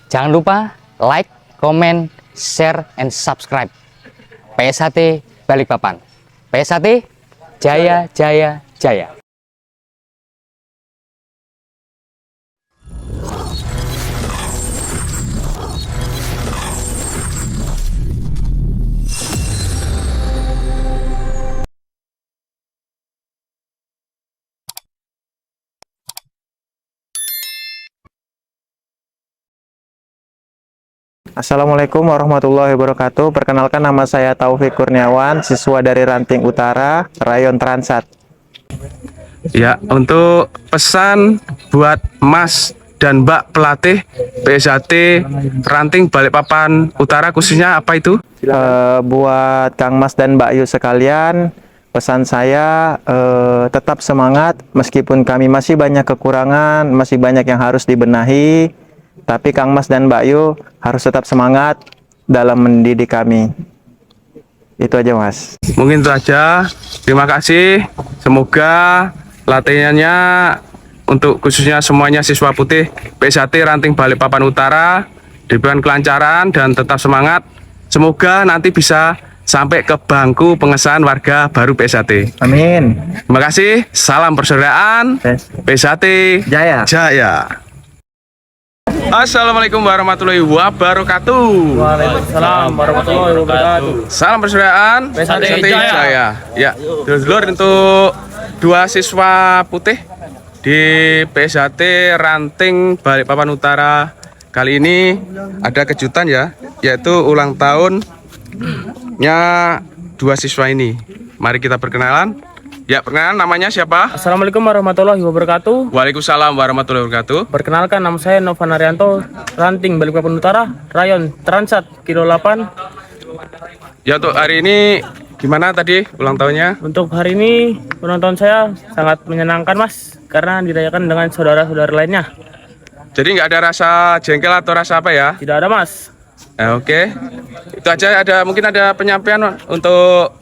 Jangan lupa like, comment, share, and subscribe. PSHT Balikpapan. PSHT Jaya Jaya Jaya. Assalamualaikum warahmatullahi wabarakatuh. Perkenalkan, nama saya Taufik Kurniawan, siswa dari Ranting Utara, Rayon Transat. Ya, untuk pesan buat Mas dan Mbak pelatih PSHT Ranting Balikpapan Utara khususnya apa itu? Buat Kang Mas dan Mbak Yu sekalian, pesan saya tetap semangat meskipun kami masih banyak kekurangan, masih banyak yang harus dibenahi. Tapi Kang Mas dan Mbak Yu harus tetap semangat dalam mendidik kami. Itu aja, Mas. Mungkin itu aja. Terima kasih. Semoga latihannya untuk khususnya semuanya siswa putih PSHT Ranting Balikpapan Utara diberikan kelancaran dan tetap semangat. Semoga nanti bisa sampai ke bangku pengesahan warga baru PSHT. Amin. Terima kasih. Salam persaudaraan. PSHT Jaya. Jaya. Assalamualaikum warahmatullahi wabarakatuh. Waalaikumsalam warahmatullahi wabarakatuh. Salam persaudaraan. PSHT Jaya. Jaya. Ya, dulur-dulur untuk dua siswa putih di PSHT Ranting Balikpapan Utara. Kali ini ada kejutan ya, yaitu ulang tahunnya dua siswa ini. Mari kita perkenalan. Ya, perkenalan, namanya siapa? Assalamualaikum warahmatullahi wabarakatuh. Waalaikumsalam warahmatullahi wabarakatuh. Perkenalkan, nama saya Novan Arianto, Ranting Balikpapan Utara, Rayon Transat, Kilo 8. Ya, untuk hari ini gimana tadi ulang tahunnya? Untuk hari ini ulang tahun saya sangat menyenangkan, Mas, karena dirayakan dengan saudara-saudara lainnya. Jadi nggak ada rasa jengkel atau rasa apa ya? Tidak ada, Mas. Oke, itu aja. Mungkin ada penyampaian untuk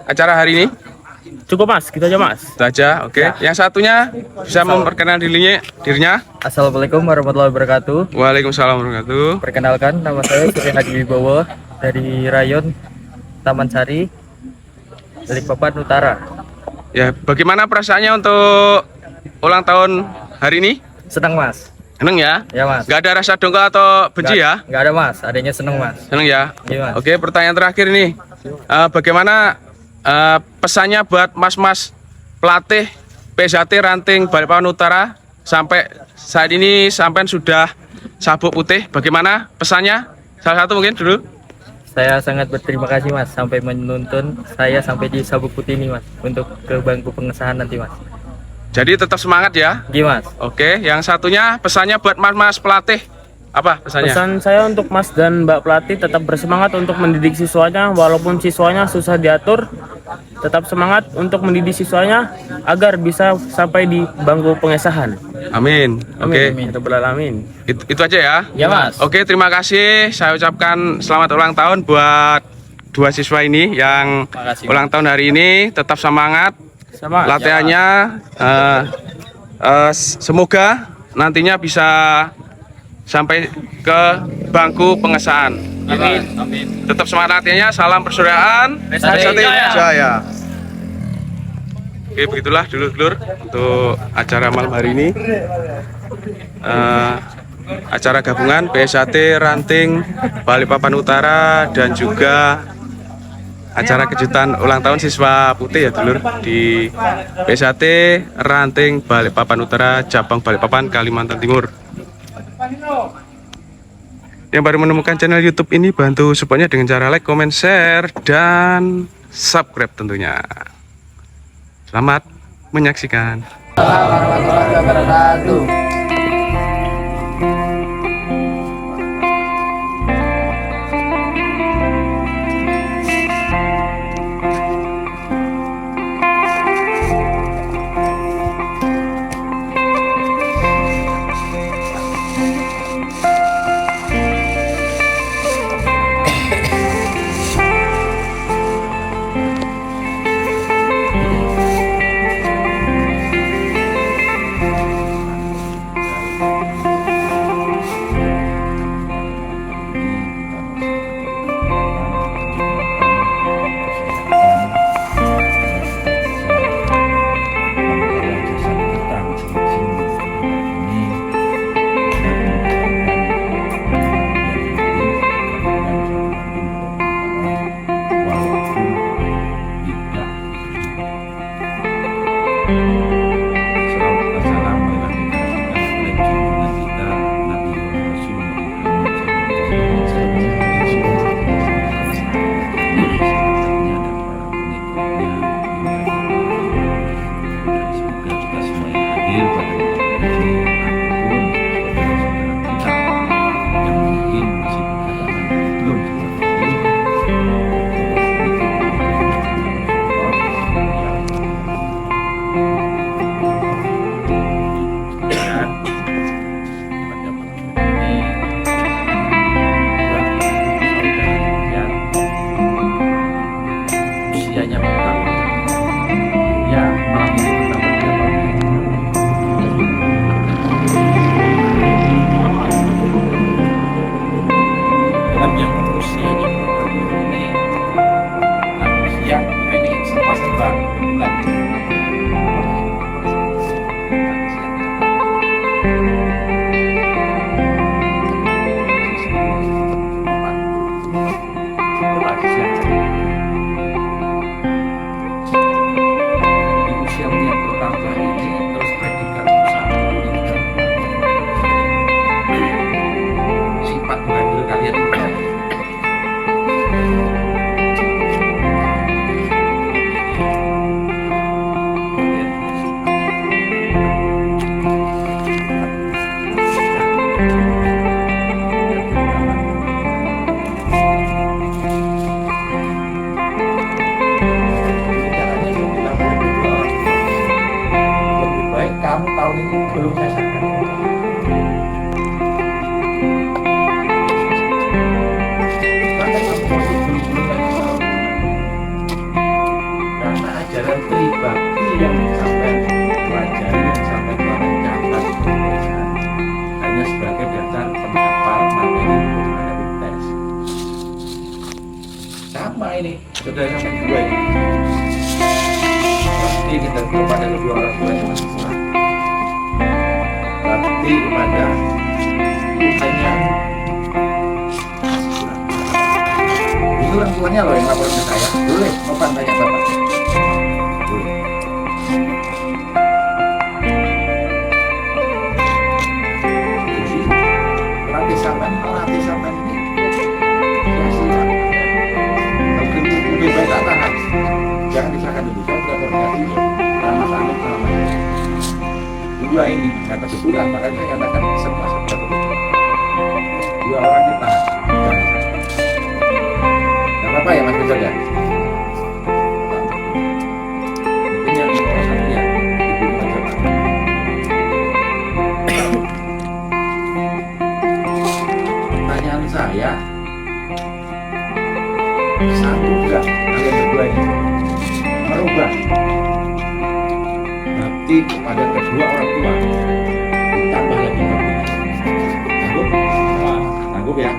acara hari ini. Cukup, Mas, gitu aja, Mas. Itu aja. Oke. Yang satunya bisa memperkenalkan dirinya. Assalamualaikum warahmatullahi wabarakatuh. Waalaikumsalam warahmatullahi wabarakatuh. Perkenalkan, nama saya Surya Hadi Wibowo dari Rayon Taman Sari, Balikpapan Utara. Ya, bagaimana perasaannya untuk ulang tahun hari ini? Senang, Mas. Seneng ya? Ya, Mas. Nggak ada rasa dongkol atau benci ya? Nggak ada, Mas. Adanya senang, Mas. Seneng ya? Iya, Mas. Oke, pertanyaan terakhir nih. Bagaimana pesannya buat mas-mas pelatih PSHT Ranting Balikpapan Utara sampai saat ini sampai sudah sabuk putih? Bagaimana pesannya? Salah satu mungkin dulu. Saya sangat berterima kasih, Mas, sampai menuntun saya sampai di sabuk putih ini, Mas, untuk ke bangku pengesahan nanti, Mas. Jadi tetap semangat ya. Iya, Mas. Oke, yang satunya pesannya buat mas-mas pelatih. Apa pesannya? Pesan saya untuk Mas dan Mbak pelatih tetap bersemangat untuk mendidik siswanya, walaupun siswanya susah diatur, tetap semangat untuk mendidik siswanya agar bisa sampai di bangku pengesahan. Amin. Oke. Amin. Amin. Itu aja ya. Ya, Mas. Oke, terima kasih. Saya ucapkan selamat ulang tahun buat dua siswa ini yang Makasih, ulang tahun hari ini. Tetap semangat. Sama. Latihannya semoga nantinya bisa sampai ke bangku pengesahan. Amin. Tetap semangat latihannya. Salam persaudaraan. PSHT Jaya. Jaya. Oke, begitulah dulur-dulur untuk acara malam hari ini. Acara gabungan PSHT Ranting Balikpapan Utara dan juga acara kejutan ulang tahun siswa putih ya dulur di PSHT Ranting Balikpapan Utara, cabang Balikpapan, Kalimantan Timur. Yang baru menemukan channel YouTube ini, bantu supportnya dengan cara like, comment, share, dan subscribe tentunya. Selamat menyaksikan. Sama ini, saudara sama dua ini. Bakti kita kepada kedua orang tua yang masih selamat. Bakti kepada Tuhannya. Itu orang tuanya loh yang lapor ke saya. Boleh, Nopan tanya Bapak. Boleh. Jadi, latih sampan ini. Lebih baik tak tahan, jangan disahkan dulu. Saya sudah koordinasi sama dua ini nggak kebetulan, makanya saya katakan semua serba kebetulan. Dua orang ditahan, nggak apa-apa ya Mas Besar ya. Ini yang orang satu ya, ibu aja. Pertanyaan saya. Sanggup nggak kalian berdua ini merubah bakti kepada kedua orang tua ditambah lagi bakti? Sanggup? Sanggup ya?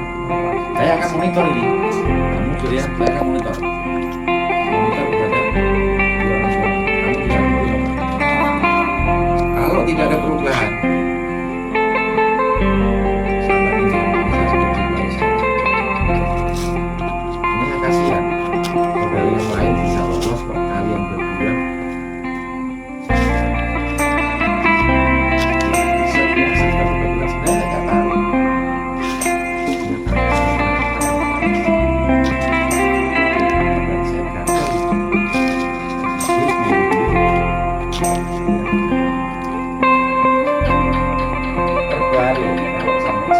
Saya akan monitor ini. Kamu Surya, saya akan monitor kepada kedua orang tua. Kamu tidak berubah. Kalau tidak ada perubahan, sahabat ini bisa seperti baik saja. Kasihan saudara yang lain bisa lolos kok kalian berdua sebenarnya nggak tahu. Saya kata terbaru kalau sampai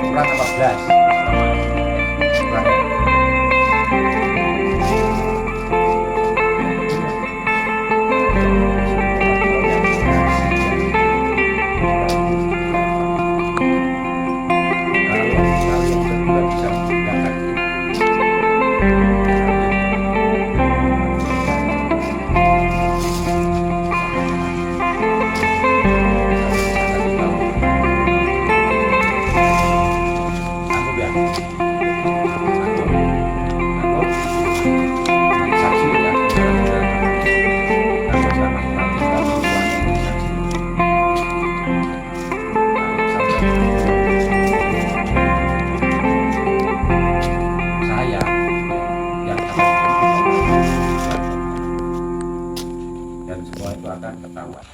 kurang 14 dan semua itu akan ketahuan.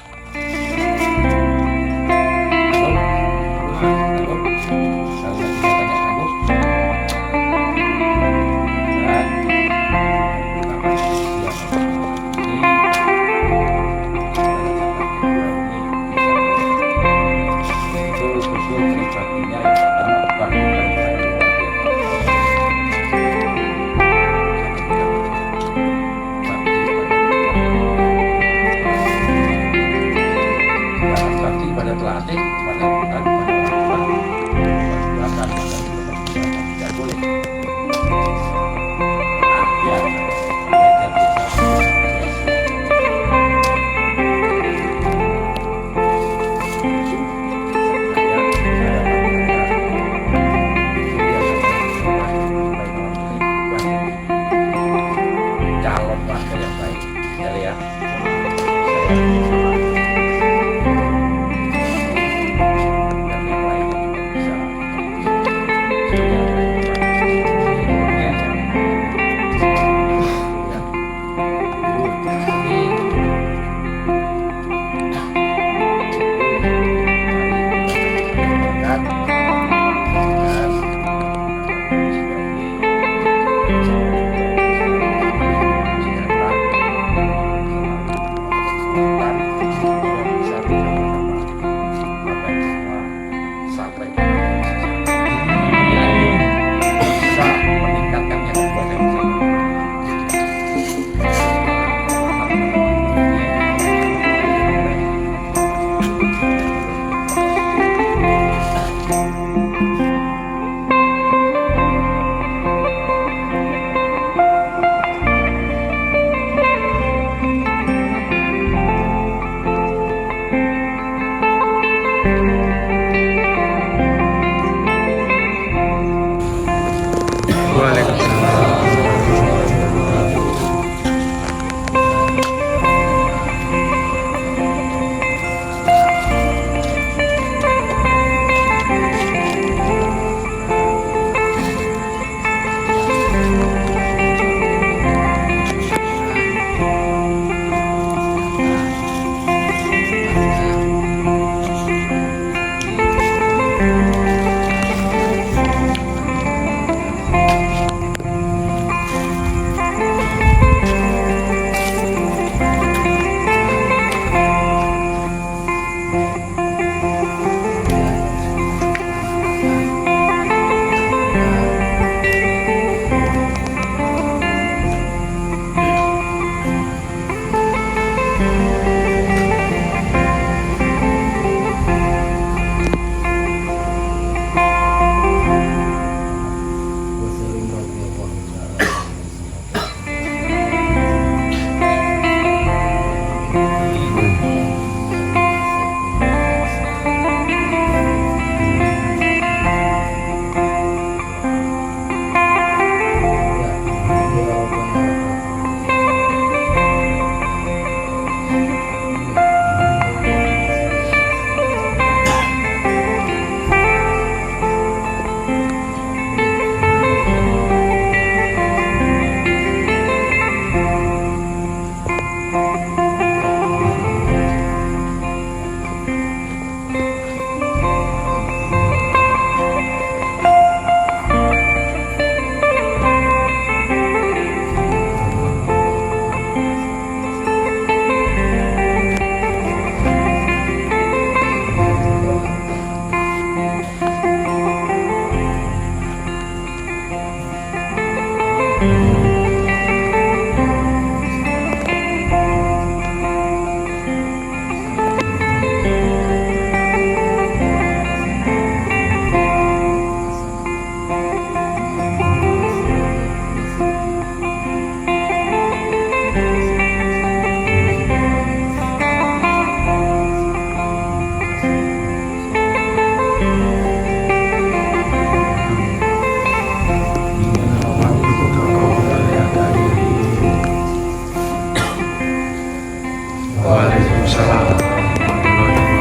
Waalaikumsalam warahmatullahi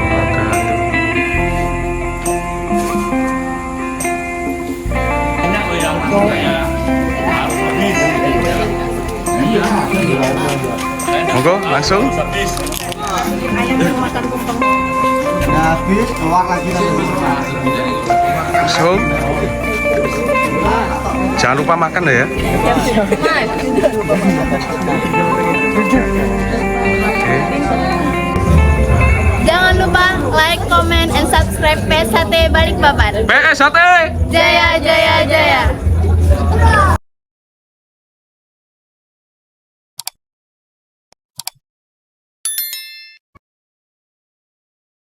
wabarakatuh. Monggo langsung. Langsung. Jangan lupa makan ya. Jangan lupa like, comment, and subscribe PSHT Balikpapan. PSHT Jaya, jaya, jaya.